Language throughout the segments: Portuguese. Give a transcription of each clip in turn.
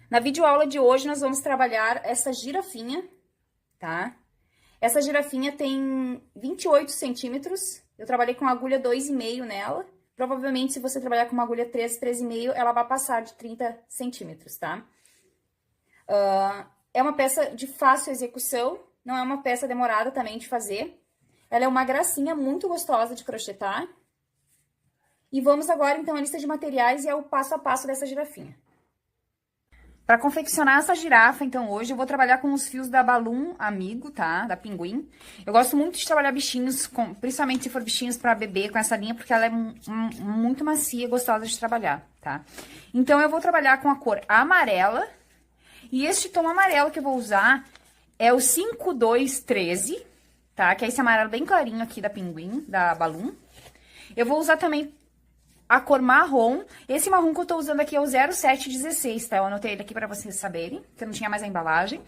Na videoaula de hoje, nós vamos trabalhar essa girafinha, tá? Essa girafinha tem 28 centímetros, eu trabalhei com agulha 2,5 nela. Provavelmente, se você trabalhar com uma agulha 3, 3,5, ela vai passar de 30 centímetros, tá? É uma peça de fácil execução, não é uma peça demorada também de fazer. Ela é uma gracinha muito gostosa de crochetar. E vamos agora, então, à lista de materiais e ao passo a passo dessa girafinha. Para confeccionar essa girafa, então, hoje eu vou trabalhar com os fios da Balloon Amigo, tá? Da Pinguim. Eu gosto muito de trabalhar bichinhos, principalmente se for bichinhos para bebê, com essa linha, porque ela é muito macia e gostosa de trabalhar, tá? Então, eu vou trabalhar com a cor amarela. E este tom amarelo que eu vou usar é o 5213, tá? Que é esse amarelo bem clarinho aqui da Pinguim, da Balloon. Eu vou usar também a cor marrom. Esse marrom que eu tô usando aqui é o 0716, tá? Eu anotei ele aqui pra vocês saberem, que eu não tinha mais a embalagem.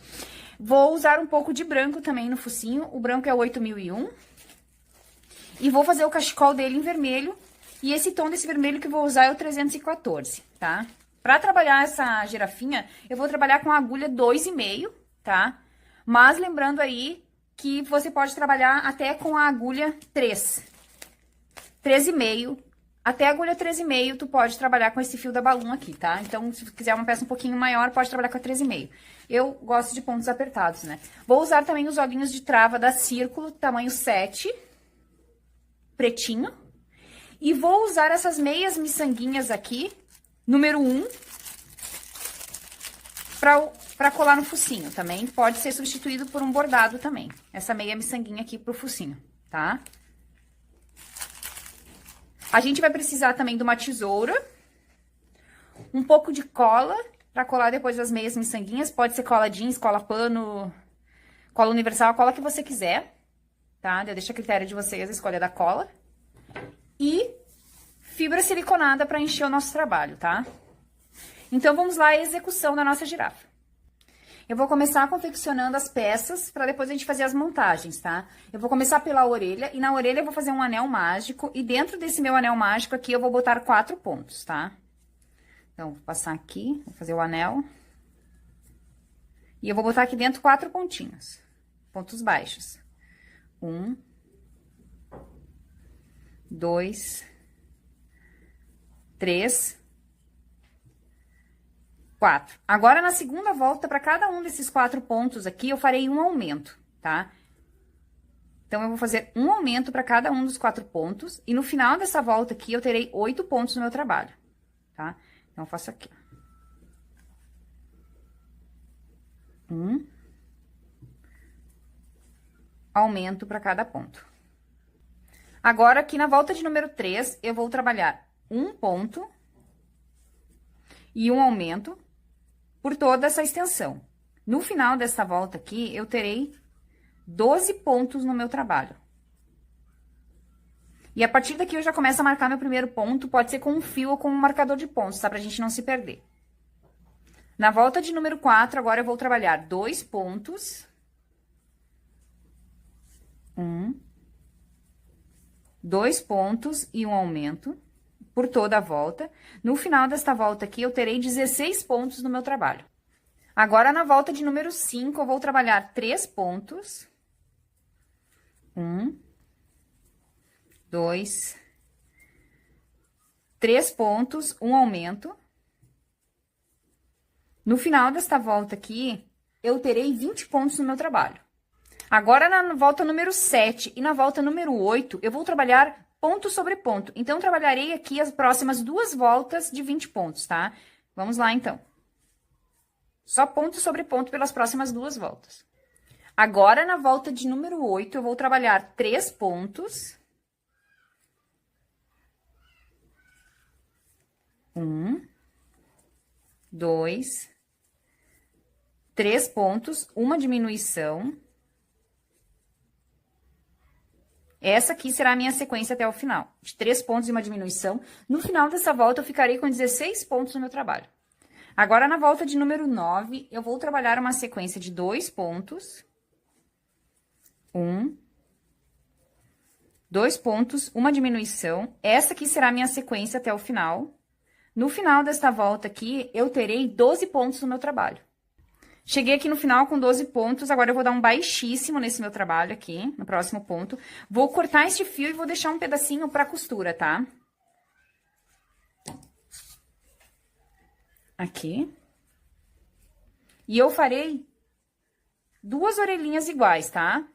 Vou usar um pouco de branco também no focinho. O branco é o 8001. E vou fazer o cachecol dele em vermelho. E esse tom desse vermelho que eu vou usar é o 314, tá? Pra trabalhar essa girafinha, eu vou trabalhar com a agulha 2,5, tá? Mas lembrando aí que você pode trabalhar até com a agulha 3. 3,5. Até a agulha 13,5, tu pode trabalhar com esse fio da Balloon aqui, tá? Então, se tu quiser uma peça um pouquinho maior, pode trabalhar com a 13,5. Eu gosto de pontos apertados, né? Vou usar também os olhinhos de trava da Círculo, tamanho 7, pretinho. E vou usar essas meias miçanguinhas aqui, número 1, pra colar no focinho também. Pode ser substituído por um bordado também. Essa meia miçanguinha aqui pro focinho, tá? A gente vai precisar também de uma tesoura, um pouco de cola, pra colar depois as meias miçanguinhas. Pode ser cola jeans, cola pano, cola universal, a cola que você quiser, tá? Eu deixo a critério de vocês a escolha da cola. E fibra siliconada pra encher o nosso trabalho, tá? Então, vamos lá à execução da nossa girafa. Eu vou começar confeccionando as peças, para depois a gente fazer as montagens, tá? Eu vou começar pela orelha, e na orelha eu vou fazer um anel mágico, e dentro desse meu anel mágico aqui eu vou botar 4 pontos, tá? Então, vou passar aqui, vou fazer o anel. E eu vou botar aqui dentro 4 pontinhos, pontos baixos. 1, 2, 3, 4. Agora, na segunda volta, para cada um desses 4 pontos aqui, eu farei um aumento, tá? Então, eu vou fazer um aumento para cada um dos 4 pontos. E no final dessa volta aqui, eu terei 8 pontos no meu trabalho, tá? Então, eu faço aqui. 1. Aumento para cada ponto. Agora, aqui na volta de número 3, eu vou trabalhar um ponto e um aumento por toda essa extensão. No final dessa volta aqui, eu terei 12 pontos no meu trabalho. E a partir daqui, eu já começo a marcar meu primeiro ponto, pode ser com um fio ou com um marcador de pontos, tá? Pra gente não se perder. Na volta de número 4, agora eu vou trabalhar 2 pontos. 2 pontos e um aumento por toda a volta. No final desta volta aqui, eu terei 16 pontos no meu trabalho. Agora, na volta de número 5, eu vou trabalhar 3 pontos. 1, 2, 3 pontos, um aumento. No final desta volta aqui, eu terei 20 pontos no meu trabalho. Agora, na volta número 7 e na volta número 8, eu vou trabalhar ponto sobre ponto. Então, eu trabalharei aqui as próximas 2 voltas de 20 pontos, tá? Vamos lá, então. Só ponto sobre ponto pelas próximas 2 voltas. Agora, na volta de número 8, eu vou trabalhar 3 pontos. 1, 2, 3 pontos, uma diminuição. Essa aqui será a minha sequência até o final, de 3 pontos e uma diminuição. No final dessa volta, eu ficarei com 16 pontos no meu trabalho. Agora, na volta de número 9, eu vou trabalhar uma sequência de 2 pontos. 1, 2 pontos, uma diminuição. Essa aqui será a minha sequência até o final. No final desta volta aqui, eu terei 12 pontos no meu trabalho. Cheguei aqui no final com 12 pontos, agora eu vou dar um baixíssimo nesse meu trabalho aqui, no próximo ponto. Vou cortar este fio e vou deixar um pedacinho pra costura, tá? Aqui. E eu farei 2 orelhinhas iguais, tá?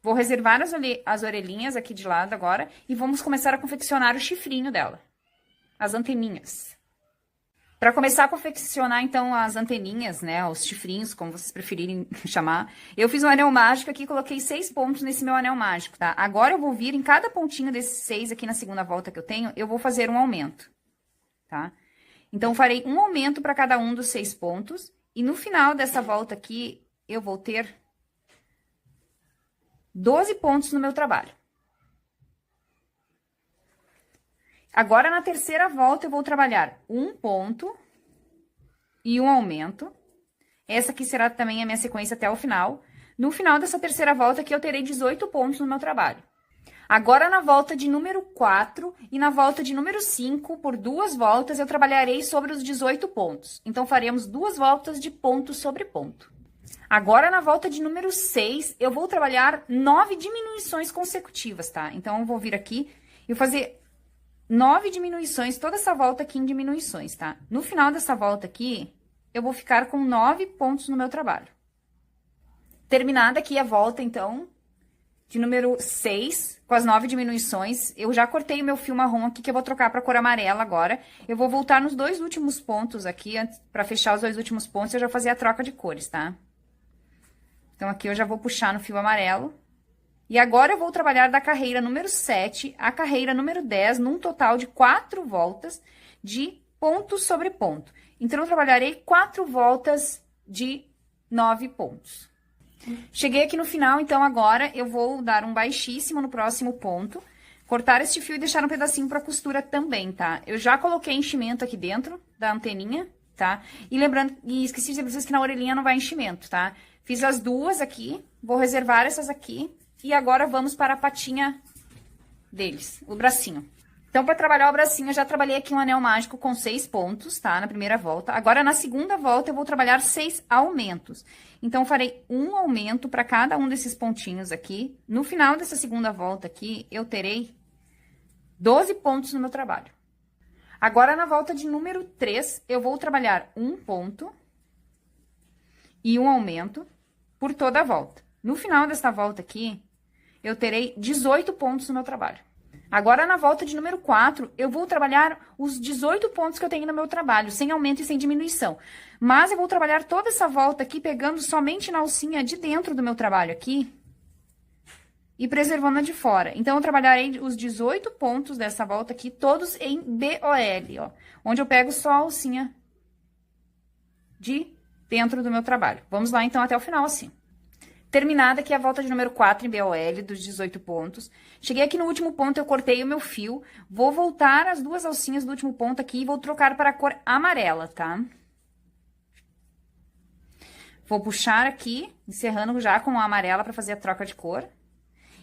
Vou reservar as orelhinhas aqui de lado agora e vamos começar a confeccionar o chifrinho dela. As anteninhas. Para começar a confeccionar, então, as anteninhas, né, os chifrinhos, como vocês preferirem chamar, eu fiz um anel mágico aqui, coloquei 6 pontos nesse meu anel mágico, tá? Agora eu vou vir em cada pontinho desses 6 aqui na segunda volta que eu tenho, eu vou fazer um aumento, tá? Então, farei um aumento para cada um dos 6 pontos, e no final dessa volta aqui, eu vou ter 12 pontos no meu trabalho. Agora, na terceira volta, eu vou trabalhar um ponto e um aumento. Essa aqui será também a minha sequência até o final. No final dessa terceira volta aqui, eu terei 18 pontos no meu trabalho. Agora, na volta de número 4 e na volta de número 5, por 2 voltas, eu trabalharei sobre os 18 pontos. Então, faremos 2 voltas de ponto sobre ponto. Agora, na volta de número 6, eu vou trabalhar 9 diminuições consecutivas, tá? Então, eu vou vir aqui e fazer 9 diminuições, toda essa volta aqui em diminuições, tá? No final dessa volta aqui, eu vou ficar com 9 pontos no meu trabalho. Terminada aqui a volta, então, de número 6, com as 9 diminuições, eu já cortei o meu fio marrom aqui, que eu vou trocar pra cor amarela agora. Eu vou voltar nos 2 últimos pontos aqui, pra fechar os 2 últimos pontos, eu já vou fazer a troca de cores, tá? Então, aqui eu já vou puxar no fio amarelo. E agora eu vou trabalhar da carreira número 7 à carreira número 10, num total de 4 voltas de ponto sobre ponto. Então, eu trabalharei 4 voltas de 9 pontos. Cheguei aqui no final, então, agora eu vou dar um baixíssimo no próximo ponto, cortar este fio e deixar um pedacinho pra costura também, tá? Eu já coloquei enchimento aqui dentro da anteninha, tá? E lembrando, e esqueci de dizer pra vocês que na orelhinha não vai enchimento, tá? Fiz as 2 aqui, vou reservar essas aqui. E agora, vamos para a patinha deles, o bracinho. Então, para trabalhar o bracinho, eu já trabalhei aqui um anel mágico com 6 pontos, tá? Na primeira volta. Agora, na segunda volta, eu vou trabalhar 6 aumentos. Então, farei um aumento para cada um desses pontinhos aqui. No final dessa segunda volta aqui, eu terei 12 pontos no meu trabalho. Agora, na volta de número 3, eu vou trabalhar um ponto e um aumento por toda a volta. No final desta volta aqui, eu terei 18 pontos no meu trabalho. Agora, na volta de número 4, eu vou trabalhar os 18 pontos que eu tenho no meu trabalho, sem aumento e sem diminuição. Mas eu vou trabalhar toda essa volta aqui, pegando somente na alcinha de dentro do meu trabalho aqui e preservando a de fora. Então, eu trabalharei os 18 pontos dessa volta aqui, todos em BOL, ó. Onde eu pego só a alcinha de dentro do meu trabalho. Vamos lá, então, até o final, assim. Terminada aqui a volta de número 4 em BOL, dos 18 pontos. Cheguei aqui no último ponto, eu cortei o meu fio. Vou voltar as 2 alcinhas do último ponto aqui e vou trocar para a cor amarela, tá? Vou puxar aqui, encerrando já com a amarela para fazer a troca de cor.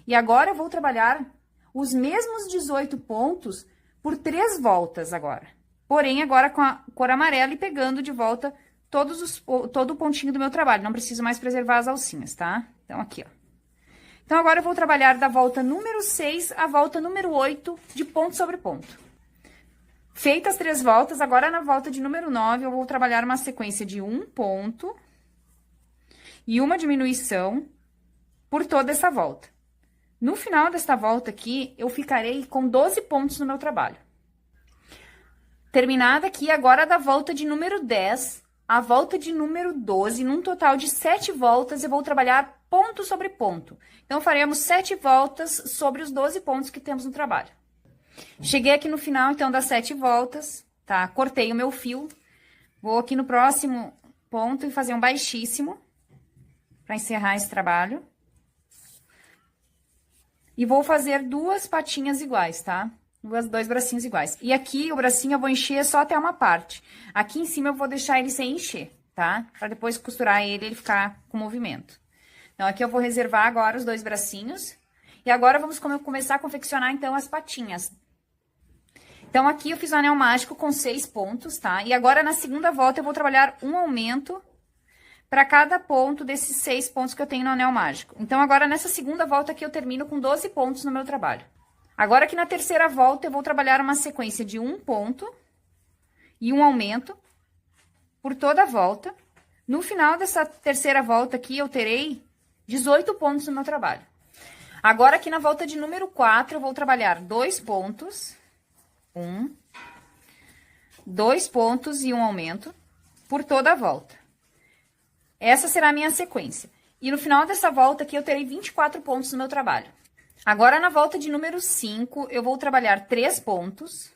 E agora eu vou trabalhar os mesmos 18 pontos por 3 voltas agora. Porém, agora com a cor amarela e pegando de volta todo o pontinho do meu trabalho. Não preciso mais preservar as alcinhas, tá? Então, aqui, ó. Então, agora eu vou trabalhar da volta número 6 à volta número 8 de ponto sobre ponto. Feitas as 3 voltas, agora na volta de número 9, eu vou trabalhar uma sequência de um ponto e uma diminuição por toda essa volta. No final desta volta aqui, eu ficarei com 12 pontos no meu trabalho. Terminada aqui, agora da volta de número 10... a volta de número 12, num total de 7 voltas, eu vou trabalhar ponto sobre ponto. Então, faremos 7 voltas sobre os 12 pontos que temos no trabalho. Cheguei aqui no final, então, das 7 voltas, tá? Cortei o meu fio. Vou aqui no próximo ponto e fazer um baixíssimo, para encerrar esse trabalho. E vou fazer 2 patinhas iguais, tá? 2 bracinhos iguais. E aqui, o bracinho eu vou encher só até uma parte. Aqui em cima eu vou deixar ele sem encher, tá? Pra depois costurar ele ficar com movimento. Então, aqui eu vou reservar agora os 2 bracinhos. E agora, vamos começar a confeccionar, então, as patinhas. Então, aqui eu fiz o anel mágico com 6 pontos, tá? E agora, na segunda volta, eu vou trabalhar um aumento para cada ponto desses 6 pontos que eu tenho no anel mágico. Então, agora, nessa segunda volta aqui, eu termino com 12 pontos no meu trabalho. Agora, aqui na terceira volta, eu vou trabalhar uma sequência de um ponto e um aumento por toda a volta. No final dessa terceira volta aqui, eu terei 18 pontos no meu trabalho. Agora, aqui na volta de número 4, eu vou trabalhar 2 pontos... 2 pontos e um aumento por toda a volta. Essa será a minha sequência. E no final dessa volta aqui, eu terei 24 pontos no meu trabalho. Agora, na volta de número 5, eu vou trabalhar 3 pontos.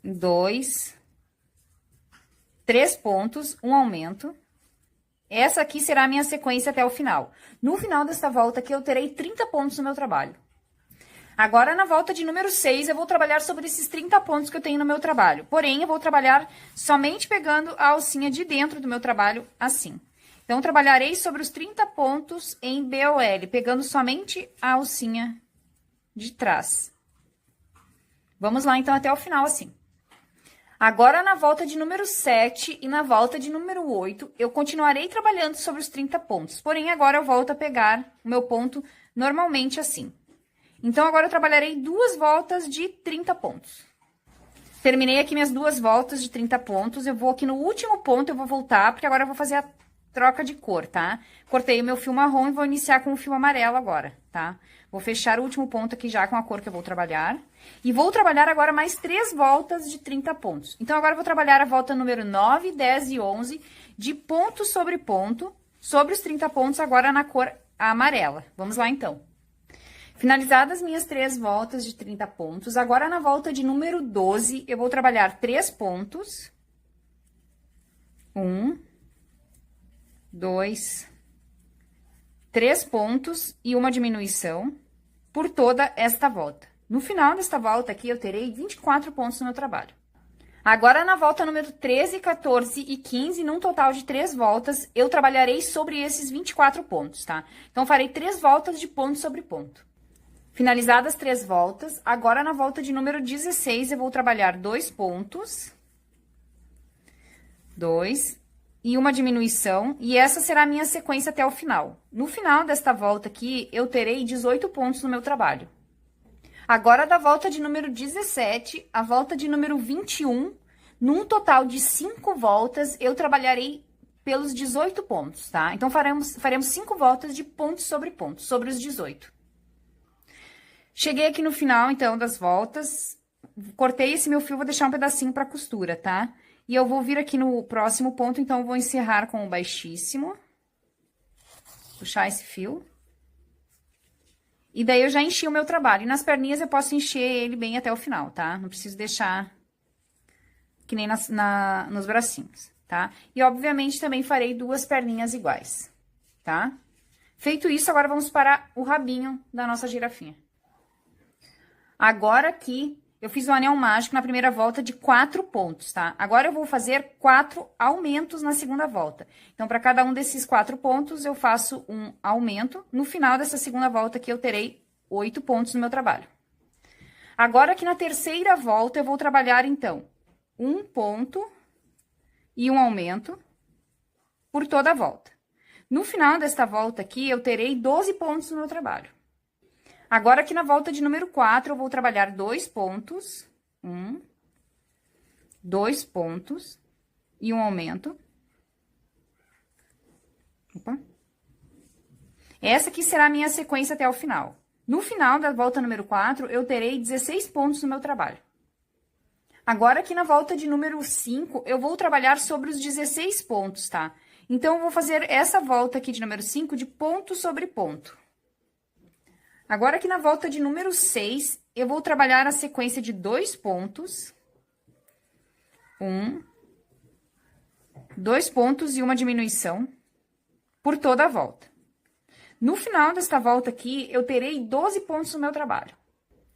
2, 3 pontos, um aumento. Essa aqui será a minha sequência até o final. No final desta volta aqui, eu terei 30 pontos no meu trabalho. Agora, na volta de número 6, eu vou trabalhar sobre esses 30 pontos que eu tenho no meu trabalho. Porém, eu vou trabalhar somente pegando a alcinha de dentro do meu trabalho, assim. Então, trabalharei sobre os 30 pontos em BOL, pegando somente a alcinha de trás. Vamos lá, então, até o final, assim. Agora, na volta de número 7 e na volta de número 8, eu continuarei trabalhando sobre os 30 pontos. Porém, agora eu volto a pegar o meu ponto normalmente assim. Então, agora eu trabalharei 2 voltas de 30 pontos. Terminei aqui minhas 2 voltas de 30 pontos. Eu vou aqui no último ponto, eu vou voltar, porque agora eu vou fazer a troca de cor, tá? Cortei o meu fio marrom e vou iniciar com o fio amarelo agora, tá? Vou fechar o último ponto aqui já com a cor que eu vou trabalhar. E vou trabalhar agora mais 3 voltas de 30 pontos. Então, agora eu vou trabalhar a volta número 9, 10 e 11 de ponto, sobre os 30 pontos, agora na cor amarela. Vamos lá, então. Finalizadas minhas 3 voltas de 30 pontos, agora na volta de número 12, eu vou trabalhar 3 pontos. 1, 2, 3 pontos e uma diminuição por toda esta volta. No final desta volta aqui, eu terei 24 pontos no meu trabalho. Agora, na volta número 13, 14 e 15, num total de 3 voltas, eu trabalharei sobre esses 24 pontos, tá? Então, farei 3 voltas de ponto sobre ponto. Finalizadas 3 voltas, agora na volta de número 16, eu vou trabalhar 2 pontos, 2 e uma diminuição, e essa será a minha sequência até o final. No final desta volta aqui, eu terei 18 pontos no meu trabalho. Agora, da volta de número 17, a volta de número 21, num total de 5 voltas, eu trabalharei pelos 18 pontos, tá? Então, faremos 5 voltas de ponto, sobre os 18. Cheguei aqui no final, então, das voltas, cortei esse meu fio, vou deixar um pedacinho pra costura, tá? E eu vou vir aqui no próximo ponto, então, eu vou encerrar com o baixíssimo. Puxar esse fio. E daí, eu já enchi o meu trabalho. E nas perninhas, eu posso encher ele bem até o final, tá? Não preciso deixar que nem nos bracinhos, tá? E, obviamente, também farei 2 perninhas iguais, tá? Feito isso, agora vamos para o rabinho da nossa girafinha. Agora aqui, eu fiz um anel mágico na primeira volta de 4 pontos, tá? Agora, eu vou fazer 4 aumentos na segunda volta. Então, para cada um desses 4 pontos, eu faço um aumento. No final dessa segunda volta aqui, eu terei 8 pontos no meu trabalho. Agora, aqui na terceira volta, eu vou trabalhar, então, um ponto e um aumento por toda a volta. No final desta volta aqui, eu terei 12 pontos no meu trabalho. Agora, aqui na volta de número 4, eu vou trabalhar 2 pontos. 2 pontos e um aumento. Opa. Essa aqui será a minha sequência até o final. No final da volta número 4, eu terei 16 pontos no meu trabalho. Agora, aqui na volta de número 5, eu vou trabalhar sobre os 16 pontos, tá? Então, eu vou fazer essa volta aqui de número 5 de ponto sobre ponto. Agora, aqui na volta de número 6, eu vou trabalhar a sequência de 2 pontos. 2 pontos e uma diminuição por toda a volta. No final desta volta aqui, eu terei 12 pontos no meu trabalho.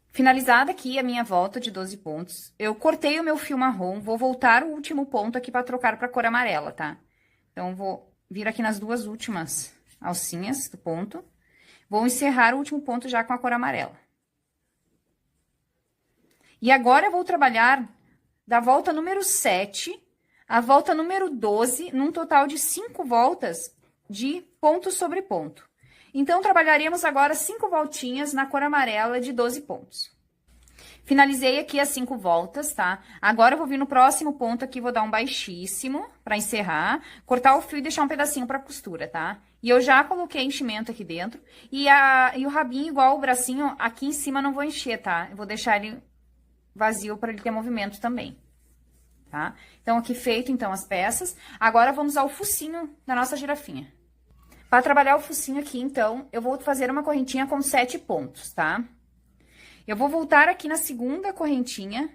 Finalizada aqui a minha volta de 12 pontos, eu cortei o meu fio marrom, vou voltar o último ponto aqui para trocar para a cor amarela, tá? Então, vou vir aqui nas 2 últimas alcinhas do ponto. Vou encerrar o último ponto já com a cor amarela. E agora eu vou trabalhar da volta número 7 à volta número 12, num total de 5 voltas de ponto sobre ponto. Então, trabalharemos agora 5 voltinhas na cor amarela de 12 pontos. Finalizei aqui as 5 voltas, tá? Agora eu vou vir no próximo ponto aqui, vou dar um baixíssimo pra encerrar, cortar o fio e deixar um pedacinho pra costura, tá? E eu já coloquei enchimento aqui dentro, e o rabinho, igual o bracinho, aqui em cima não vou encher, tá? Eu vou deixar ele vazio pra ele ter movimento também, tá? Então, aqui feito, então, as peças. Agora, vamos ao focinho da nossa girafinha. Para trabalhar o focinho aqui, então, eu vou fazer uma correntinha com 7 pontos, tá? Eu vou voltar aqui na segunda correntinha,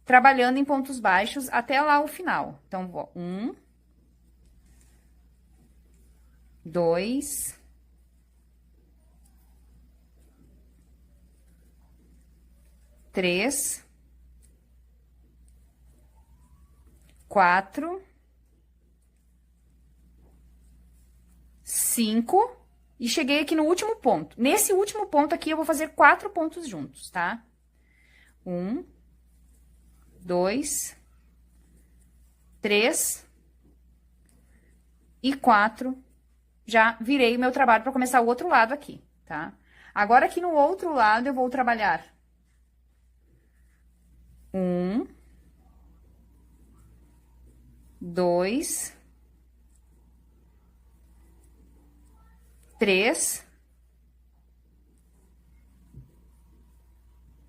trabalhando em pontos baixos até lá o final. Então, vou 1, 2, 3, 4, 5, e cheguei aqui no último ponto. Nesse último ponto aqui, eu vou fazer 4 pontos juntos, tá? 1, 2, 3 e 4. Já virei o meu trabalho para começar o outro lado aqui, tá? Agora, aqui no outro lado, eu vou trabalhar 1, 2, 3,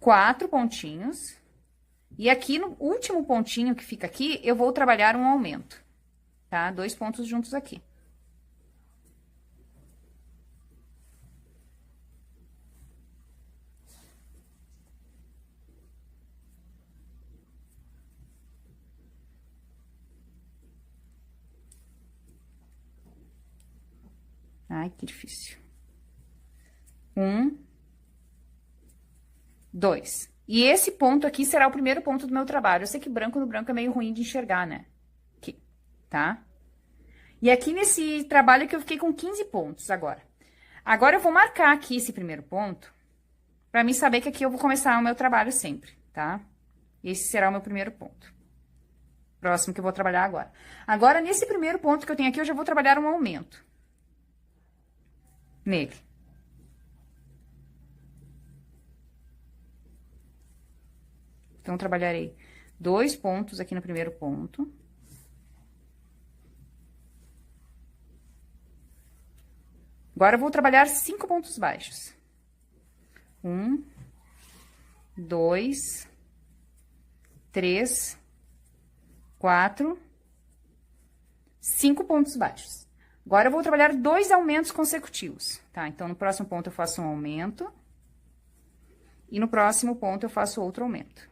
4 pontinhos. E aqui no último pontinho que fica aqui, eu vou trabalhar um aumento, tá? 2 pontos juntos aqui. Ai, que difícil. 1, 2. E esse ponto aqui será o primeiro ponto do meu trabalho. Eu sei que branco no branco é meio ruim de enxergar, né? Aqui, tá? E aqui nesse trabalho que eu fiquei com 15 pontos agora. Agora eu vou marcar aqui esse primeiro ponto, pra mim saber que aqui eu vou começar o meu trabalho sempre, tá? Esse será o meu primeiro ponto. Próximo que eu vou trabalhar agora. Agora, nesse primeiro ponto que eu tenho aqui, eu já vou trabalhar um aumento nele. Então, trabalharei 2 pontos aqui no primeiro ponto. Agora, eu vou trabalhar 5 pontos baixos. 1, 2, 3, 4, 5 pontos baixos. Agora, eu vou trabalhar 2 aumentos consecutivos, tá? Então, no próximo ponto, eu faço um aumento. E no próximo ponto, eu faço outro aumento.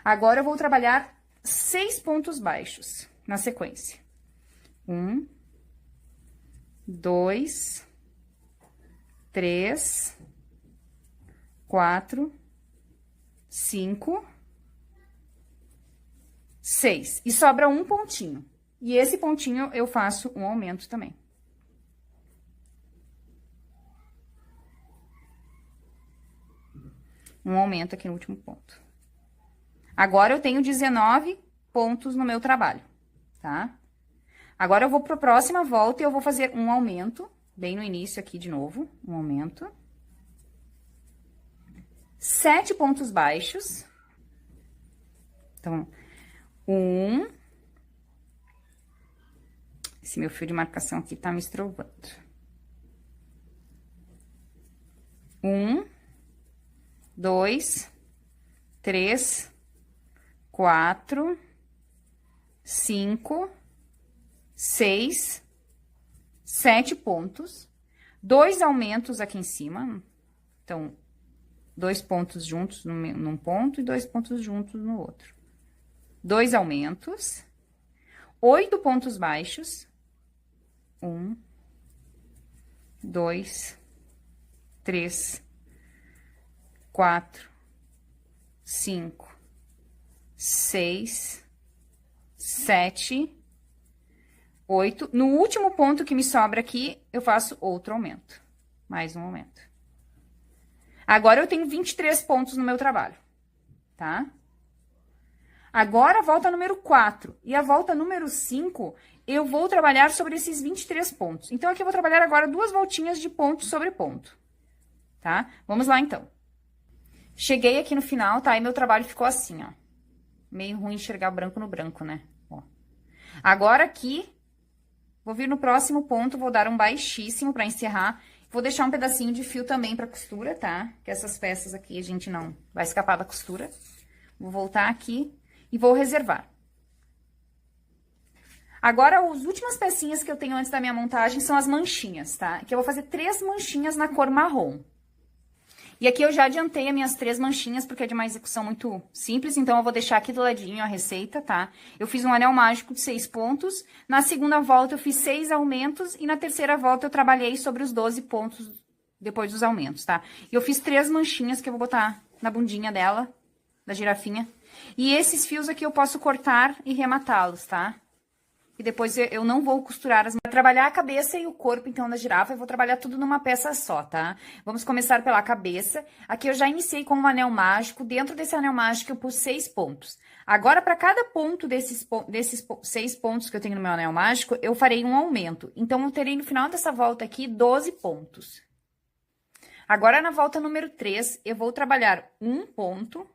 Agora, eu vou trabalhar 6 pontos baixos na sequência. 1, 2, 3, 4, 5, 6. E sobra um pontinho. E esse pontinho eu faço um aumento também. Um aumento aqui no último ponto. Agora, eu tenho 19 pontos no meu trabalho, tá? Agora, eu vou para a próxima volta e eu vou fazer um aumento, bem no início aqui de novo, um aumento. 7 pontos baixos. Então, 1. Esse meu fio de marcação aqui tá me estrovando. 1, 2, 3, 4, 5, 6, 7 pontos. 2 aumentos aqui em cima. Então, 2 pontos juntos num ponto e 2 pontos juntos no outro. 2 aumentos. 8 pontos baixos. 1, 2, 3, 4, 5, 6, 7, 8. No último ponto que me sobra aqui, eu faço outro aumento. Mais um aumento. Agora, eu tenho 23 pontos no meu trabalho, tá? Agora, a volta número 4 e a volta número 5, eu vou trabalhar sobre esses 23 pontos. Então, aqui eu vou trabalhar agora 2 voltinhas de ponto sobre ponto, tá? Vamos lá, então. Cheguei aqui no final, tá? E meu trabalho ficou assim, ó. Meio ruim enxergar branco no branco, né? Ó. Agora, aqui, vou vir no próximo ponto, vou dar um baixíssimo pra encerrar. Vou deixar um pedacinho de fio também pra costura, tá? Que essas peças aqui a gente não vai escapar da costura. Vou voltar aqui e vou reservar. Agora, as últimas pecinhas que eu tenho antes da minha montagem são as manchinhas, tá? Que eu vou fazer 3 manchinhas na cor marrom. E aqui eu já adiantei as minhas 3 manchinhas, porque é de uma execução muito simples, então eu vou deixar aqui do ladinho a receita, tá? Eu fiz um anel mágico de 6 pontos, na segunda volta eu fiz 6 aumentos, e na terceira volta eu trabalhei sobre os 12 pontos depois dos aumentos, tá? E eu fiz 3 manchinhas que eu vou botar na bundinha dela, da girafinha. E esses fios aqui eu posso cortar e rematá-los, tá? E depois eu não vou costurar Pra trabalhar a cabeça e o corpo, então, da girafa, eu vou trabalhar tudo numa peça só, tá? Vamos começar pela cabeça. Aqui eu já iniciei com um anel mágico. Dentro desse anel mágico eu pus 6 pontos. Agora, para cada ponto desses 6 pontos que eu tenho no meu anel mágico, eu farei um aumento. Então, eu terei no final dessa volta aqui 12 pontos. Agora, na volta número 3, eu vou trabalhar um ponto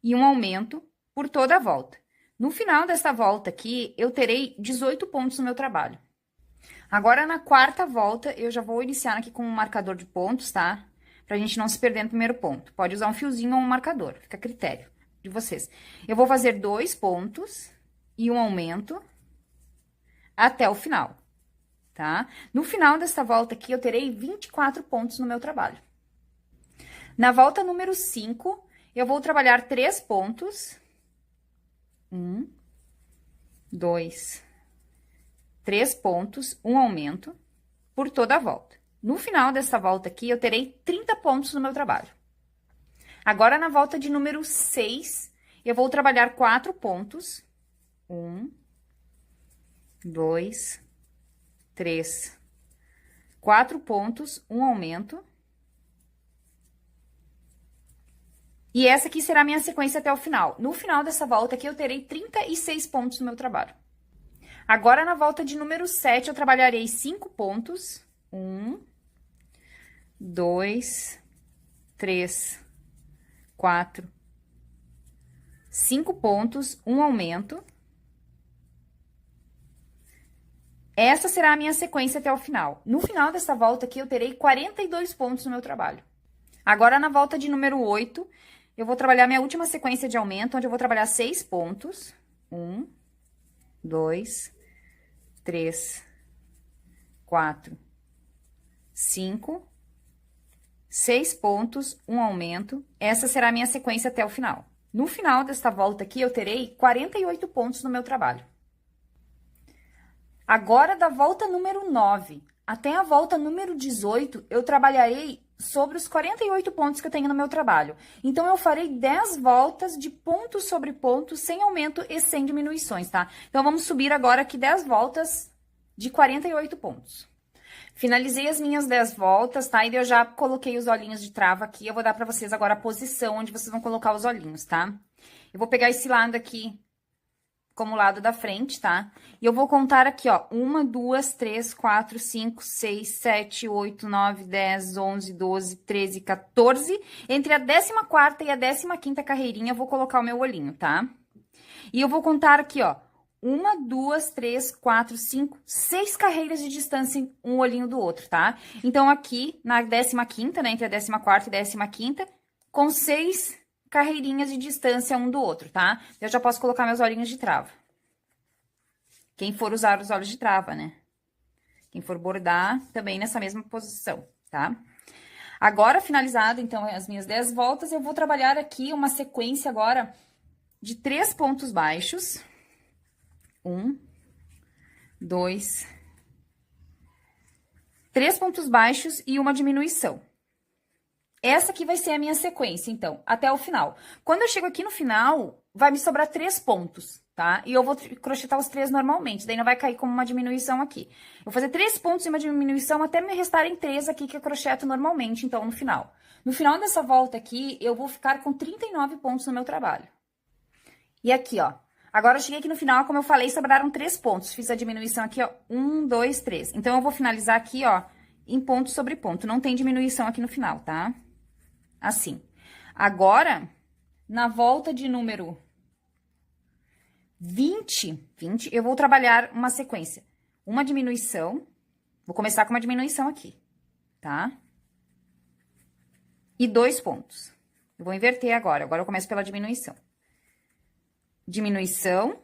e um aumento por toda a volta. No final dessa volta aqui, eu terei 18 pontos no meu trabalho. Agora, na quarta volta, eu já vou iniciar aqui com um marcador de pontos, tá? Pra gente não se perder no primeiro ponto. Pode usar um fiozinho ou um marcador, fica a critério de vocês. Eu vou fazer 2 pontos e um aumento até o final, tá? No final dessa volta aqui, eu terei 24 pontos no meu trabalho. Na volta número 5, eu vou trabalhar 3 pontos. 1, 2, 3 pontos, um aumento por toda a volta. No final dessa volta aqui, eu terei 30 pontos no meu trabalho. Agora, na volta de número 6, eu vou trabalhar 4 pontos. 1, 2, 3, 4 pontos, um aumento. E essa aqui será a minha sequência até o final. No final dessa volta aqui, eu terei 36 pontos no meu trabalho. Agora, na volta de número 7, eu trabalharei 5 pontos. 1, 2, 3, 4, 5 pontos, um aumento. Essa será a minha sequência até o final. No final dessa volta aqui, eu terei 42 pontos no meu trabalho. Agora, na volta de número 8, eu vou trabalhar minha última sequência de aumento, onde eu vou trabalhar 6 pontos. 1, 2, 3, 4, 5, 6 pontos, um aumento. Essa será a minha sequência até o final. No final desta volta aqui, eu terei 48 pontos no meu trabalho. Agora, da volta número 9 até a volta número 18, eu trabalharei sobre os 48 pontos que eu tenho no meu trabalho. Então, eu farei 10 voltas de ponto sobre ponto, sem aumento e sem diminuições, tá? Então, vamos subir agora aqui 10 voltas de 48 pontos. Finalizei as minhas 10 voltas, tá? E eu já coloquei os olhinhos de trava aqui. Eu vou dar pra vocês agora a posição onde vocês vão colocar os olhinhos, tá? Eu vou pegar esse lado aqui como lado da frente, tá? E eu vou contar aqui, ó, 1, 2, 3, 4, 5, 6, 7, 8, 9, 10, 11, 12, 13, 14. Entre a 14ª e a 15ª carreirinha, eu vou colocar o meu olhinho, tá? E eu vou contar aqui, ó, 1, 2, 3, 4, 5, 6 carreiras de distância, um olhinho do outro, tá? Então, aqui, na 15ª, né, entre a 14ª e 15ª, com 6 carreirinhas de distância um do outro, tá? Eu já posso colocar meus olhinhos de trava. Quem for usar os olhos de trava, né? Quem for bordar, também nessa mesma posição, tá? Agora, finalizado, então, as minhas 10 voltas, eu vou trabalhar aqui uma sequência agora de 3 pontos baixos. 1, 2, 3 pontos baixos e uma diminuição. Essa aqui vai ser a minha sequência, então, até o final. Quando eu chego aqui no final, vai me sobrar 3 pontos, tá? E eu vou crochetar os 3 normalmente, daí não vai cair como uma diminuição aqui. Eu vou fazer 3 pontos e uma diminuição até me restarem 3 aqui que eu crocheto normalmente, então, no final. No final dessa volta aqui, eu vou ficar com 39 pontos no meu trabalho. E aqui, ó. Agora, eu cheguei aqui no final, como eu falei, sobraram 3 pontos. Fiz a diminuição aqui, ó, 1, 2, 3. Então, eu vou finalizar aqui, ó, em ponto sobre ponto. Não tem diminuição aqui no final, tá? Assim. Agora, na volta de número 20, eu vou trabalhar uma sequência. Uma diminuição, vou começar com uma diminuição aqui, tá? E 2 pontos. Eu vou inverter agora eu começo pela diminuição. Diminuição.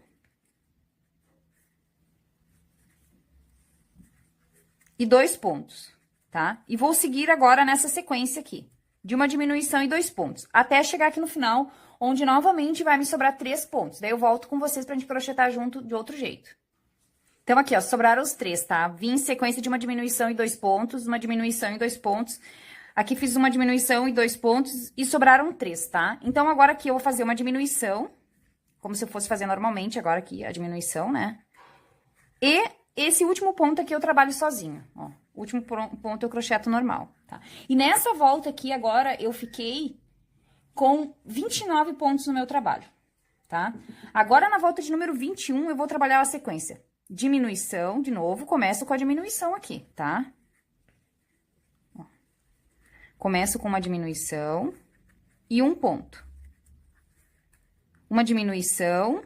E 2 pontos, tá? E vou seguir agora nessa sequência aqui, de uma diminuição e 2 pontos, até chegar aqui no final, onde novamente vai me sobrar 3 pontos. Daí eu volto com vocês pra gente crochetar junto de outro jeito. Então, aqui, ó, sobraram os 3, tá? Vim em sequência de uma diminuição e 2 pontos, uma diminuição e 2 pontos. Aqui fiz uma diminuição e 2 pontos e sobraram 3, tá? Então, agora aqui eu vou fazer uma diminuição, como se eu fosse fazer normalmente agora aqui, a diminuição, né? E esse último ponto aqui eu trabalho sozinho, ó. O último ponto eu crocheto normal, tá? E nessa volta aqui agora eu fiquei com 29 pontos no meu trabalho, tá? Agora na volta de número 21 eu vou trabalhar a sequência. Diminuição, de novo, começo com a diminuição aqui, tá? Ó. Começo com uma diminuição e 1 ponto. Uma diminuição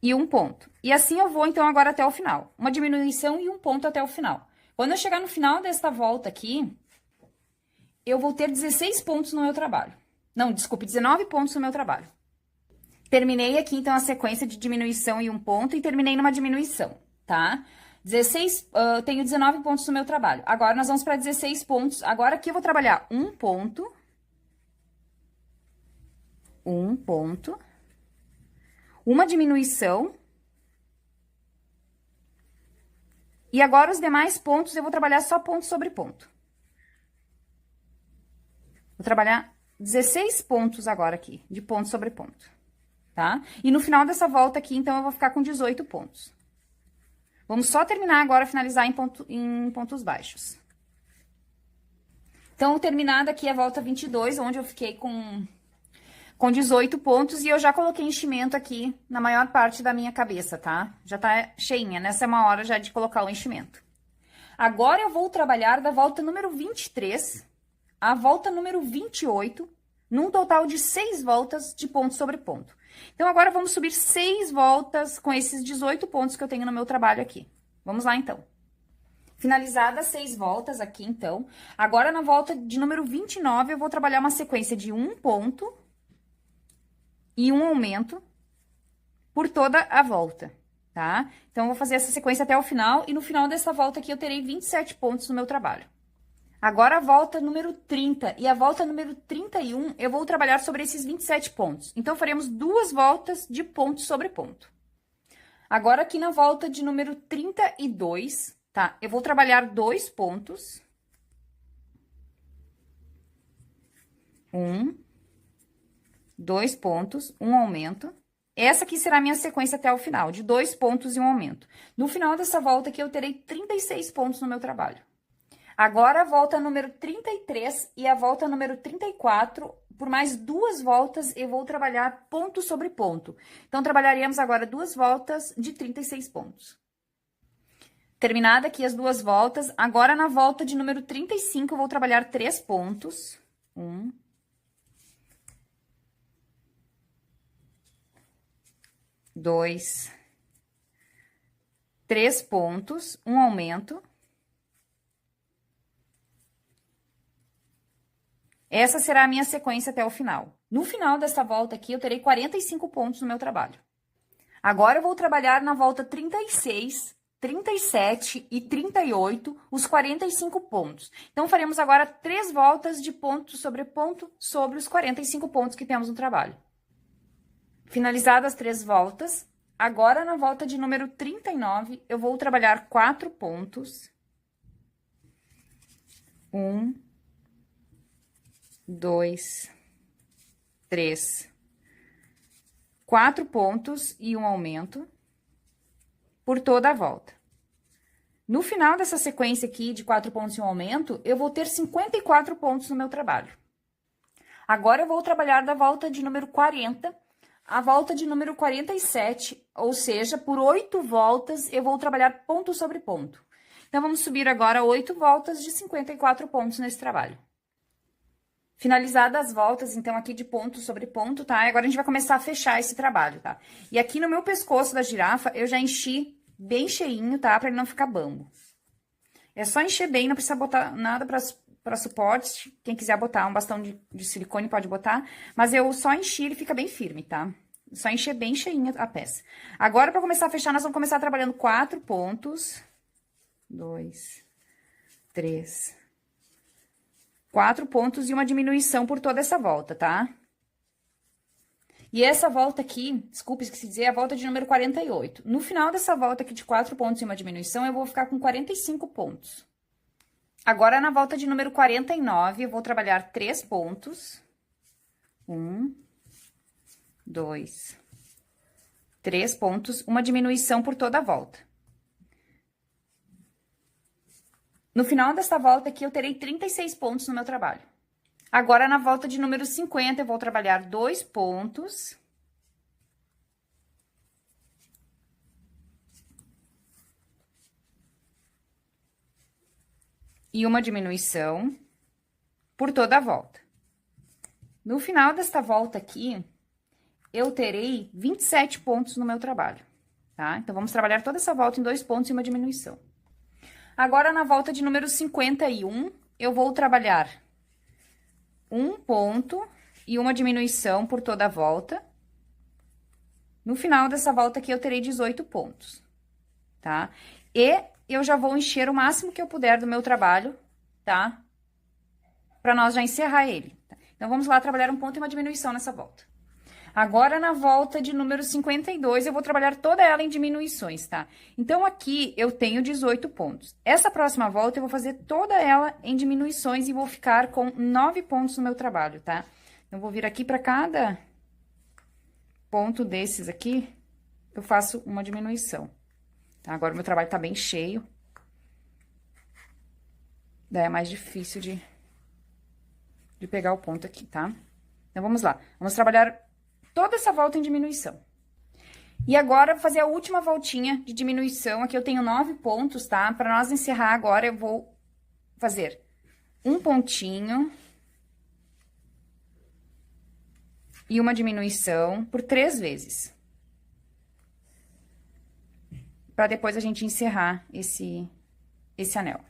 e 1 ponto. E assim eu vou, então, agora até o final. Uma diminuição e 1 ponto até o final. Quando eu chegar no final desta volta aqui, eu vou ter 16 pontos no meu trabalho. Não, desculpe, 19 pontos no meu trabalho. Terminei aqui, então, a sequência de diminuição e 1 ponto e terminei numa diminuição, tá? 16, tenho 19 pontos no meu trabalho. Agora, nós vamos para 16 pontos. Agora, aqui eu vou trabalhar 1 ponto. 1 ponto. Uma diminuição. E agora, os demais pontos, eu vou trabalhar só ponto sobre ponto. Vou trabalhar 16 pontos agora aqui, de ponto sobre ponto, tá? E no final dessa volta aqui, então, eu vou ficar com 18 pontos. Vamos só terminar agora, finalizar em pontos baixos. Então, terminada aqui a volta 22, onde eu fiquei com 18 pontos, e eu já coloquei enchimento aqui na maior parte da minha cabeça, tá? Já tá cheinha, nessa é uma hora já de colocar o enchimento. Agora, eu vou trabalhar da volta número 23 à volta número 28, num total de 6 voltas de ponto sobre ponto. Então, agora, vamos subir 6 voltas com esses 18 pontos que eu tenho no meu trabalho aqui. Vamos lá, então. Finalizadas 6 voltas aqui, então. Agora, na volta de número 29, eu vou trabalhar uma sequência de 1 ponto e 1 aumento por toda a volta, tá? Então, eu vou fazer essa sequência até o final, e no final dessa volta aqui, eu terei 27 pontos no meu trabalho. Agora, a volta número 30 e a volta número 31, eu vou trabalhar sobre esses 27 pontos. Então, faremos 2 voltas de ponto sobre ponto. Agora, aqui na volta de número 32, tá? Eu vou trabalhar 2 pontos. 1, 2 pontos, 1 aumento. Essa aqui será a minha sequência até o final, de 2 pontos e 1 aumento. No final dessa volta aqui, eu terei 36 pontos no meu trabalho. Agora, a volta número 33 e a volta número 34, por mais 2 voltas, eu vou trabalhar ponto sobre ponto. Então, trabalharemos agora 2 voltas de 36 pontos. Terminada aqui as 2 voltas, agora na volta de número 35, eu vou trabalhar 3 pontos. 1, 2, 3 pontos, 1 aumento. Essa será a minha sequência até o final. No final dessa volta aqui, eu terei 45 pontos no meu trabalho. Agora, eu vou trabalhar na volta 36, 37 e 38, os 45 pontos. Então, faremos agora 3 voltas de ponto sobre os 45 pontos que temos no trabalho. Finalizadas as 3 voltas, agora na volta de número 39, eu vou trabalhar 4 pontos. 1, 2, 3, 4 pontos e um aumento por toda a volta. No final dessa sequência aqui de 4 pontos e um aumento, eu vou ter 54 pontos no meu trabalho. Agora, eu vou trabalhar da volta de número 40 à volta de número 47, ou seja, por 8 voltas, eu vou trabalhar ponto sobre ponto. Então, vamos subir agora 8 voltas de 54 pontos nesse trabalho. Finalizadas as voltas, então, aqui de ponto sobre ponto, tá? E agora, a gente vai começar a fechar esse trabalho, tá? E aqui no meu pescoço da girafa, eu já enchi bem cheinho, tá? Pra ele não ficar bambo. É só encher bem, não precisa botar nada para suporte. Quem quiser botar um bastão de silicone pode botar. Mas eu só enchi, ele fica bem firme, tá? Só encher bem cheinha a peça. Agora, para começar a fechar, nós vamos começar trabalhando 4 pontos. 2, 3, 4 pontos e uma diminuição por toda essa volta, tá? E essa volta aqui, desculpa, esqueci de dizer, é a volta de número 48. No final dessa volta aqui de 4 pontos e uma diminuição, eu vou ficar com 45 pontos. Agora, na volta de número 49, eu vou trabalhar 3 pontos. 1, 2, 3 pontos, uma diminuição por toda a volta. No final dessa volta aqui, eu terei 36 pontos no meu trabalho. Agora, na volta de número 50, eu vou trabalhar 2 pontos. E uma diminuição por toda a volta. No final desta volta aqui, eu terei 27 pontos no meu trabalho, tá? Então, vamos trabalhar toda essa volta em 2 pontos e uma diminuição. Agora, na volta de número 51, eu vou trabalhar 1 ponto e uma diminuição por toda a volta. No final dessa volta aqui, eu terei 18 pontos, tá? E eu já vou encher o máximo que eu puder do meu trabalho, tá? Pra nós já encerrar ele. Tá? Então, vamos lá trabalhar 1 ponto e uma diminuição nessa volta. Agora, na volta de número 52, eu vou trabalhar toda ela em diminuições, tá? Então, aqui eu tenho 18 pontos. Essa próxima volta, eu vou fazer toda ela em diminuições e vou ficar com 9 pontos no meu trabalho, tá? Então, vou vir aqui para cada ponto desses aqui, eu faço uma diminuição. Tá? Agora, o meu trabalho tá bem cheio. Daí é mais difícil de pegar o ponto aqui, tá? Então, vamos lá. Vamos trabalhar toda essa volta em diminuição. E agora, vou fazer a última voltinha de diminuição. Aqui eu tenho 9 pontos, tá? Para nós encerrar agora, eu vou fazer um pontinho e uma diminuição por 3 vezes. Para depois a gente encerrar esse anel.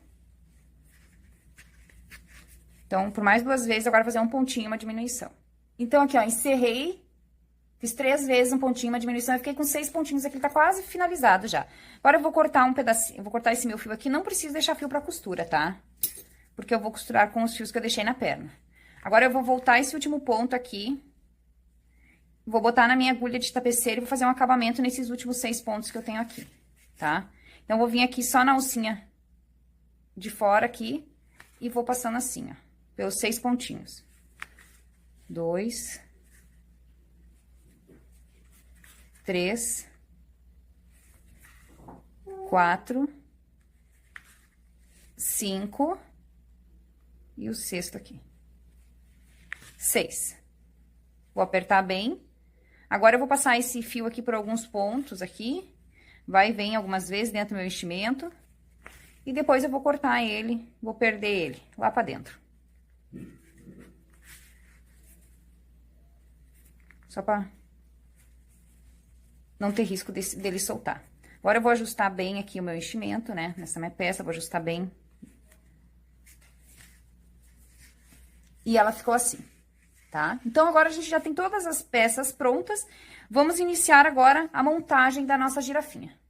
Então, por mais 2 vezes, agora fazer um pontinho e uma diminuição. Então, aqui, ó, encerrei. Fiz 3 vezes um pontinho, uma diminuição, eu fiquei com 6 pontinhos aqui, tá quase finalizado já. Agora, eu vou cortar um pedacinho, eu vou cortar esse meu fio aqui, não preciso deixar fio pra costura, tá? Porque eu vou costurar com os fios que eu deixei na perna. Agora, eu vou voltar esse último ponto aqui, vou botar na minha agulha de tapeceiro e vou fazer um acabamento nesses últimos 6 pontos que eu tenho aqui, tá? Então, eu vou vir aqui só na alcinha de fora aqui e vou passando assim, ó, pelos 6 pontinhos. 2... 3, 4, 5 e o sexto aqui. 6. Vou apertar bem. Agora, eu vou passar esse fio aqui por alguns pontos aqui. Vai e vem algumas vezes dentro do meu enchimento. E depois eu vou cortar ele, vou perder ele lá pra dentro. Só pra não ter risco dele soltar. Agora, eu vou ajustar bem aqui o meu enchimento, né? Nessa minha peça, vou ajustar bem. E ela ficou assim, tá? Então, agora, a gente já tem todas as peças prontas. Vamos iniciar agora a montagem da nossa girafinha.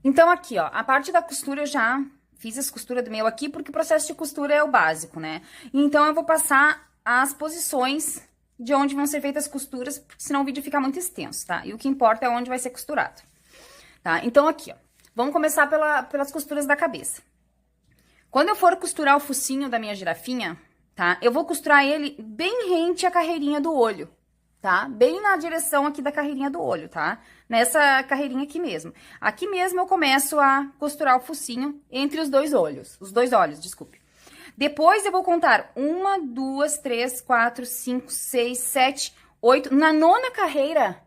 Então, aqui, ó, a parte da costura eu já fiz as costuras do meu aqui, porque o processo de costura é o básico, né? Então, eu vou passar as posições de onde vão ser feitas as costuras, porque senão o vídeo fica muito extenso, tá? E o que importa é onde vai ser costurado, tá? Então, aqui, ó, vamos começar pelas costuras da cabeça. Quando eu for costurar o focinho da minha girafinha, tá? Eu vou costurar ele bem rente à carreirinha do olho, tá? Bem na direção aqui da carreirinha do olho, tá? Nessa carreirinha aqui mesmo. Aqui mesmo eu começo a costurar o focinho entre os dois olhos, desculpe. Depois eu vou contar 1, 2, 3, 4, 5, 6, 7, 8. Na nona carreira,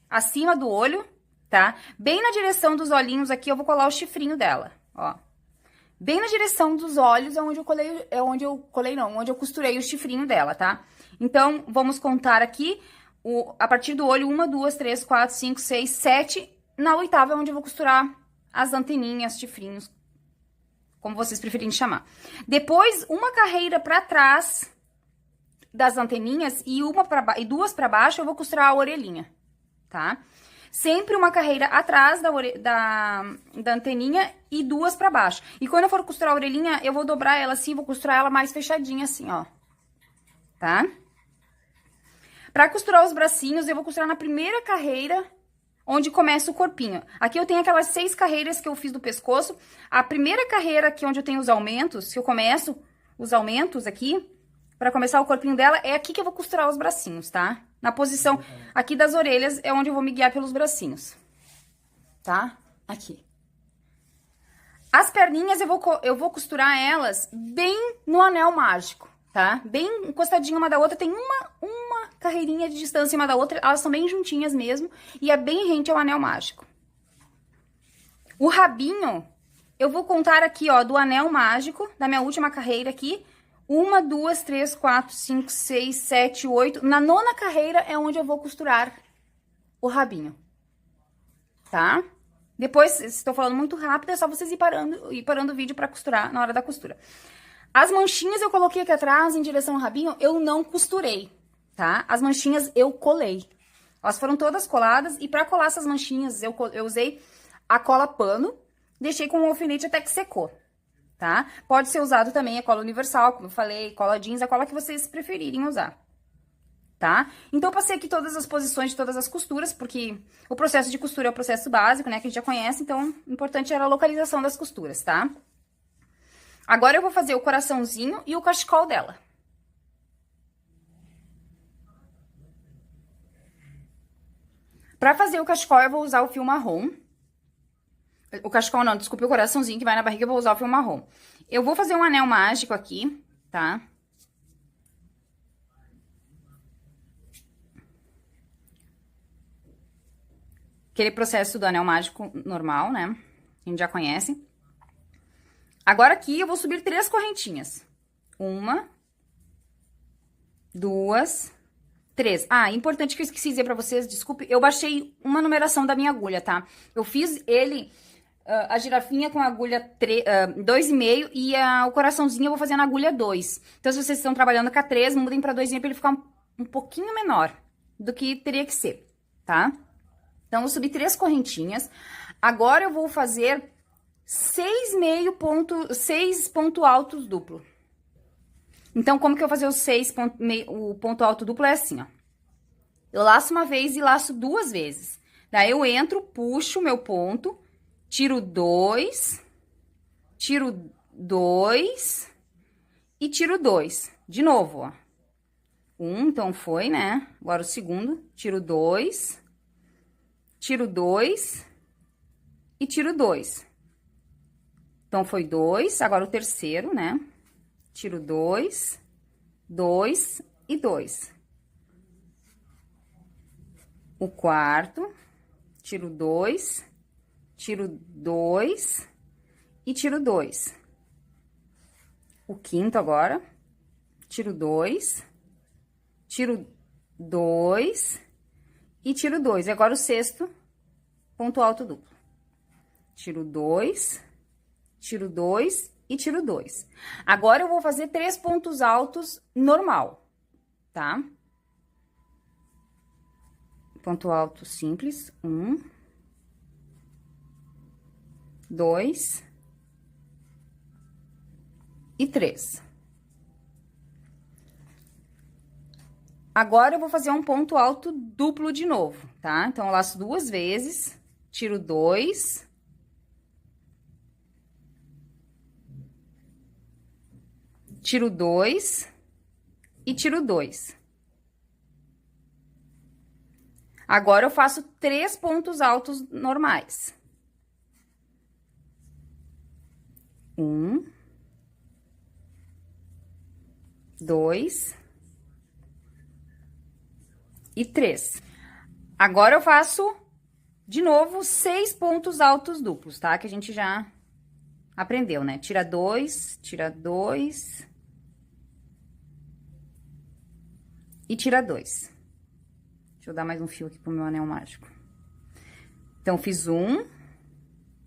acima do olho, tá? Bem na direção dos olhinhos aqui, eu vou colar o chifrinho dela, ó. Bem na direção dos olhos é onde onde eu costurei o chifrinho dela, tá? Então, vamos contar aqui, a partir do olho, 1, 2, 3, 4, 5, 6, 7. Na oitava é onde eu vou costurar as anteninhas, chifrinhos, como vocês preferirem chamar. Depois, uma carreira pra trás das anteninhas e duas pra baixo, eu vou costurar a orelhinha, tá? Sempre uma carreira atrás da anteninha e duas pra baixo. E quando eu for costurar a orelhinha, eu vou dobrar ela assim, vou costurar ela mais fechadinha assim, ó. Tá? Pra costurar os bracinhos, eu vou costurar na primeira carreira, onde começa o corpinho. Aqui eu tenho aquelas 6 carreiras que eu fiz do pescoço. A primeira carreira aqui, onde eu tenho os aumentos, que eu começo os aumentos aqui, pra começar o corpinho dela, é aqui que eu vou costurar os bracinhos, tá? Na posição aqui das orelhas é onde eu vou me guiar pelos bracinhos, tá? Aqui. As perninhas eu vou costurar elas bem no anel mágico, tá? Bem encostadinha uma da outra, tem uma carreirinha de distância uma da outra, elas são bem juntinhas mesmo, e é bem rente ao anel mágico. O rabinho, eu vou contar aqui, ó, do anel mágico, da minha última carreira aqui, 1, 2, 3, 4, 5, 6, 7, 8. Na nona carreira é onde eu vou costurar o rabinho, tá? Depois, se estou falando muito rápido, é só vocês ir parando o vídeo pra costurar na hora da costura. As manchinhas eu coloquei aqui atrás, em direção ao rabinho, eu não costurei, tá? As manchinhas eu colei. Elas foram todas coladas, e pra colar essas manchinhas, eu usei a cola pano, deixei com o alfinete até que secou, tá? Pode ser usado também a cola universal, como eu falei, cola jeans, a cola que vocês preferirem usar, tá? Então, eu passei aqui todas as posições de todas as costuras, porque o processo de costura é o processo básico, né, que a gente já conhece, então, o importante era a localização das costuras, tá? Agora, eu vou fazer o coraçãozinho e o cachecol dela. Pra fazer o cachecol, eu vou usar o fio marrom. O cachecol não, desculpe, o coraçãozinho que vai na barriga, eu vou usar o fio marrom. Eu vou fazer um anel mágico aqui, tá? Aquele processo do anel mágico normal, né? A gente já conhece. Agora aqui eu vou subir 3 correntinhas. 1, 2, 3. Ah, importante que eu esqueci de dizer pra vocês, desculpe, eu baixei uma numeração da minha agulha, tá? Eu fiz ele, a girafinha com a agulha 2,5 e o coraçãozinho eu vou fazer na agulha 2. Então, se vocês estão trabalhando com a 3, mudem pra 2,5 pra ele ficar um pouquinho menor do que teria que ser, tá? Então, eu vou subir 3 correntinhas. Agora, eu vou fazer 6 ponto altos duplo. Então, como que eu vou fazer o ponto alto duplo? É assim, ó. Eu laço uma vez e laço 2 vezes. Daí, eu entro, puxo o meu ponto, tiro 2 e tiro 2. De novo, ó. Então, foi, né? Agora, o segundo, tiro 2 e tiro 2. Então, foi 2, agora o terceiro, né? Tiro 2 e 2. O quarto, tiro 2 e tiro 2. O quinto agora, tiro 2 e tiro 2. E agora o sexto, ponto alto duplo. Tiro 2 e tiro 2. Agora, eu vou fazer 3 pontos altos normal, tá? Ponto alto simples, 1, 2 e 3. Agora, eu vou fazer um ponto alto duplo de novo, tá? Então, eu laço 2 vezes, tiro 2... Tiro 2 e tiro 2. Agora, eu faço 3 pontos altos normais. 1, 2 e 3. Agora, eu faço, de novo, 6 pontos altos duplos, tá? Que a gente já aprendeu, né? Tira 2 e tira 2. Deixa eu dar mais um fio aqui pro meu anel mágico. Então, fiz um.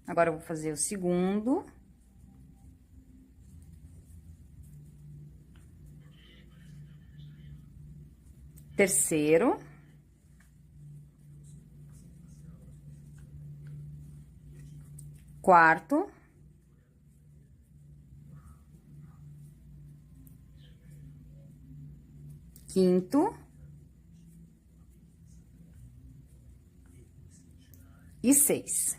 Agora, eu vou fazer o segundo. Terceiro. Quarto. Quinto. E 6.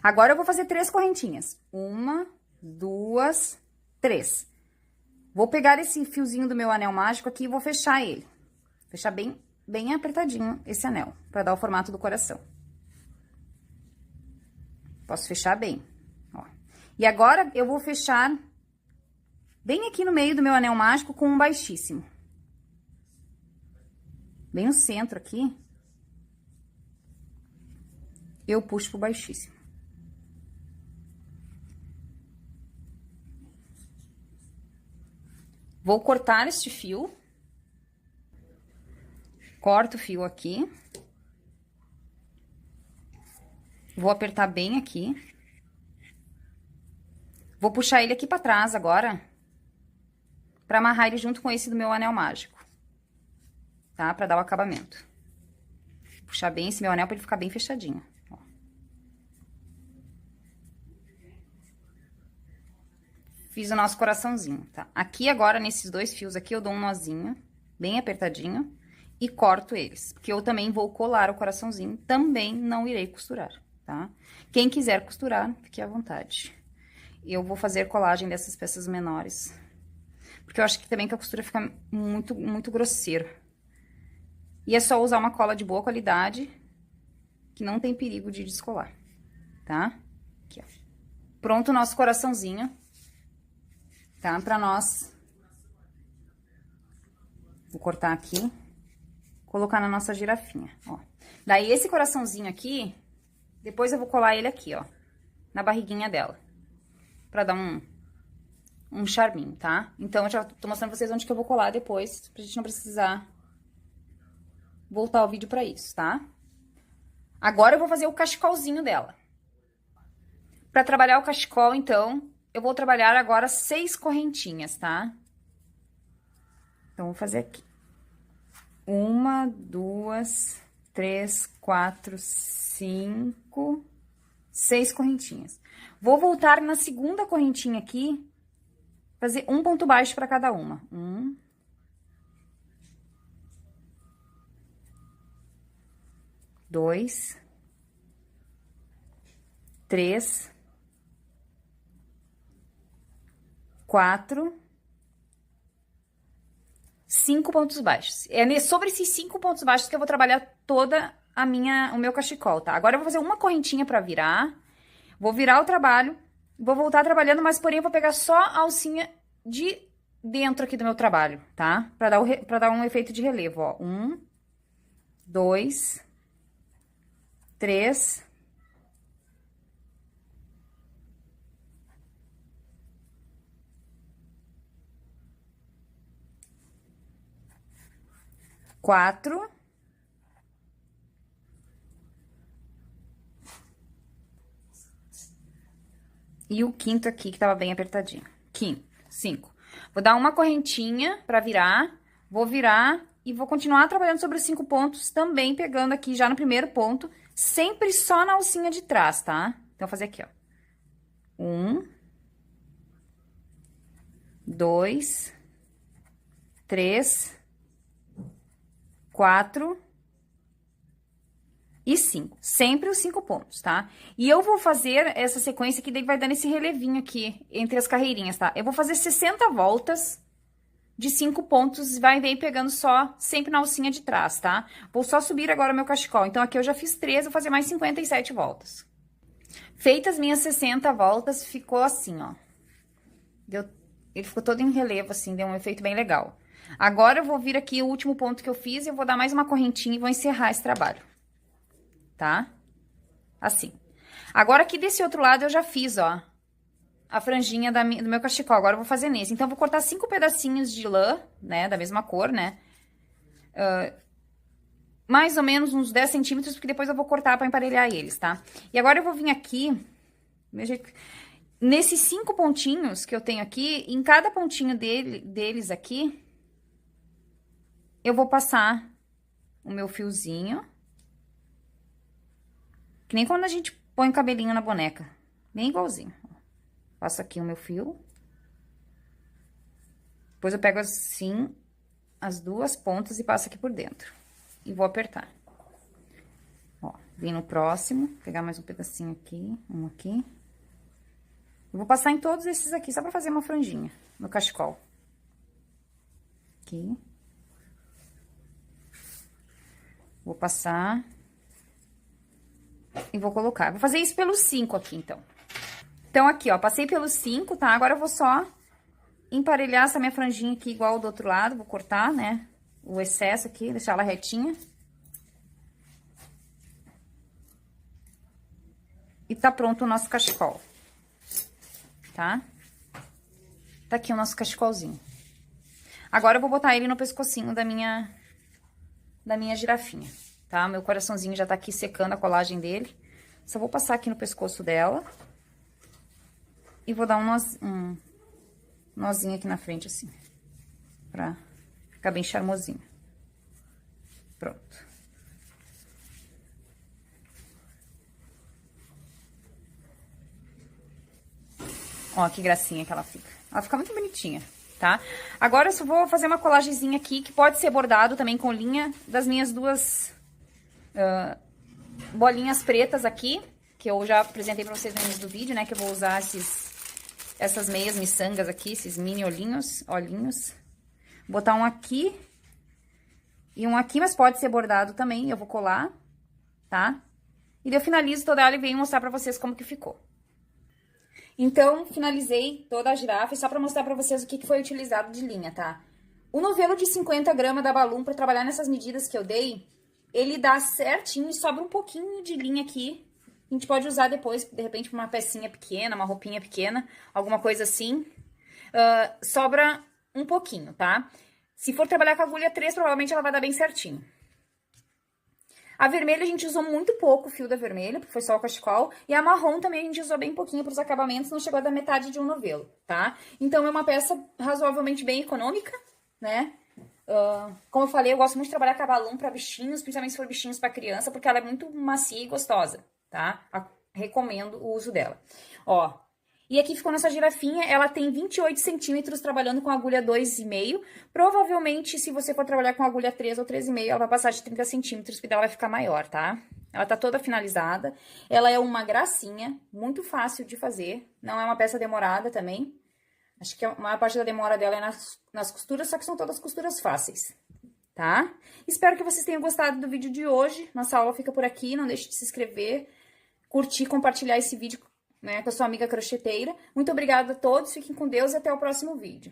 Agora, eu vou fazer 3 correntinhas. 1, 2, 3. Vou pegar esse fiozinho do meu anel mágico aqui e vou fechar ele. Fechar bem, bem apertadinho esse anel, pra dar o formato do coração. Posso fechar bem, ó. E agora, eu vou fechar bem aqui no meio do meu anel mágico com um baixíssimo. Bem no centro aqui. Eu puxo pro baixíssimo. Vou cortar este fio. Corto o fio aqui. Vou apertar bem aqui. Vou puxar ele aqui pra trás agora. Pra amarrar ele junto com esse do meu anel mágico. Tá? Pra dar o acabamento. Puxar bem esse meu anel pra ele ficar bem fechadinho. Ó. Fiz o nosso coraçãozinho, tá? Aqui agora, nesses 2 fios aqui, eu dou um nozinho, bem apertadinho, e corto eles. Porque eu também vou colar o coraçãozinho, também não irei costurar, tá? Quem quiser costurar, fique à vontade. Eu vou fazer colagem dessas peças menores. Porque eu acho que também que a costura fica muito, muito grosseiro. E é só usar uma cola de boa qualidade, que não tem perigo de descolar, tá? Aqui, ó. Pronto o nosso coraçãozinho, tá? Pra nós. Vou cortar aqui, colocar na nossa girafinha, ó. Daí, esse coraçãozinho aqui, depois eu vou colar ele aqui, ó, na barriguinha dela. Pra dar um charminho, tá? Então, eu já tô mostrando pra vocês onde que eu vou colar depois, pra gente não precisar voltar o vídeo pra isso, tá? Agora, eu vou fazer o cachecolzinho dela. Pra trabalhar o cachecol, então, eu vou trabalhar agora 6 correntinhas, tá? Então, vou fazer aqui. 1, 2, 3, 4, 5, 6 correntinhas. Vou voltar na segunda correntinha aqui, fazer um ponto baixo pra cada uma. 1, 2, 3, 4, 5 pontos baixos. É sobre esses 5 pontos baixos que eu vou trabalhar toda o meu cachecol, tá? Agora, eu vou fazer uma correntinha pra virar, vou virar o trabalho, vou voltar trabalhando, mas porém, eu vou pegar só a alcinha de dentro aqui do meu trabalho, tá? Pra dar um efeito de relevo, ó. 1, 2, 3, 4, e o quinto aqui, que tava bem apertadinho. Quinto, 5. Vou dar uma correntinha pra virar, vou virar e vou continuar trabalhando sobre os 5 pontos, também pegando aqui já no primeiro ponto, sempre só na alcinha de trás, tá? Então, vou fazer aqui, ó. 1, 2, 3, 4 e 5. Sempre os 5 pontos, tá? E eu vou fazer essa sequência aqui, daí vai dando esse relevinho aqui entre as carreirinhas, tá? Eu vou fazer 60 voltas de 5 pontos, vai daí pegando só, sempre na alcinha de trás, tá? Vou só subir agora o meu cachecol. Então, aqui eu já fiz 3, vou fazer mais 57 voltas. Feitas minhas 60 voltas, ficou assim, ó. Ele ficou todo em relevo, assim, deu um efeito bem legal. Agora, eu vou vir aqui o último ponto que eu fiz e eu vou dar mais uma correntinha e vou encerrar esse trabalho. Tá? Assim. Agora, aqui desse outro lado, eu já fiz, ó, a franjinha do meu cachecol. Agora, eu vou fazer nesse. Então, eu vou cortar 5 pedacinhos de lã, né, da mesma cor, né? Mais ou menos uns 10 centímetros, porque depois eu vou cortar pra emparelhar eles, tá? E agora, eu vou vir aqui, nesses 5 pontinhos que eu tenho aqui, em cada pontinho deles aqui, eu vou passar o meu fiozinho. Que nem quando a gente põe o cabelinho na boneca. Bem igualzinho. Passo aqui o meu fio. Depois eu pego assim, as 2 pontas e passo aqui por dentro. E vou apertar. Ó, vem no próximo, pegar mais um pedacinho aqui, um aqui. Eu vou passar em todos esses aqui, só pra fazer uma franjinha no cachecol. Aqui. Vou passar. E vou colocar. Vou fazer isso pelos 5 aqui, então. Então, aqui, ó, passei pelos 5, tá? Agora, eu vou só emparelhar essa minha franjinha aqui igual do outro lado. Vou cortar, né, o excesso aqui, deixar ela retinha. E tá pronto o nosso cachecol. Tá? Tá aqui o nosso cachecolzinho. Agora, eu vou botar ele no pescocinho da minha girafinha, tá? Meu coraçãozinho já tá aqui secando a colagem dele. Só vou passar aqui no pescoço dela. E vou dar um nozinho aqui na frente, assim. Pra ficar bem charmosinho. Pronto. Ó, que gracinha que ela fica. Ela fica muito bonitinha, tá? Agora, eu só vou fazer uma colagemzinha aqui, que pode ser bordado também com linha das minhas 2 bolinhas pretas aqui, que eu já apresentei pra vocês no início do vídeo, né? Que eu vou usar essas meias miçangas aqui, esses mini olhinhos. Vou botar um aqui e um aqui, mas pode ser bordado também. Eu vou colar, tá? E daí eu finalizo toda ela e venho mostrar pra vocês como que ficou. Então, finalizei toda a girafa, e só pra mostrar pra vocês o que foi utilizado de linha, tá? O novelo de 50 gramas da Balloon, pra trabalhar nessas medidas que eu dei, ele dá certinho e sobra um pouquinho de linha aqui. A gente pode usar depois, de repente, uma pecinha pequena, uma roupinha pequena, alguma coisa assim. Sobra um pouquinho, tá? Se for trabalhar com a agulha 3, provavelmente ela vai dar bem certinho. A vermelha a gente usou muito pouco o fio da vermelha, porque foi só o cachecol. E a marrom também a gente usou bem pouquinho para os acabamentos, não chegou a dar metade de um novelo, tá? Então, é uma peça razoavelmente bem econômica, né? Como eu falei, eu gosto muito de trabalhar com a Balloon para bichinhos, principalmente se for bichinhos para criança, porque ela é muito macia e gostosa, tá? Recomendo o uso dela. Ó, e aqui ficou nossa girafinha, ela tem 28 centímetros trabalhando com agulha 2,5. Provavelmente, se você for trabalhar com agulha 3 ou 3,5, ela vai passar de 30 centímetros, porque ela vai ficar maior, tá? Ela tá toda finalizada. Ela é uma gracinha, muito fácil de fazer. Não é uma peça demorada também. Acho que a maior parte da demora dela é nas costuras, só que são todas costuras fáceis, tá? Espero que vocês tenham gostado do vídeo de hoje. Nossa aula fica por aqui, não deixe de se inscrever, curtir, compartilhar esse vídeo, né, com a sua amiga crocheteira. Muito obrigada a todos, fiquem com Deus e até o próximo vídeo.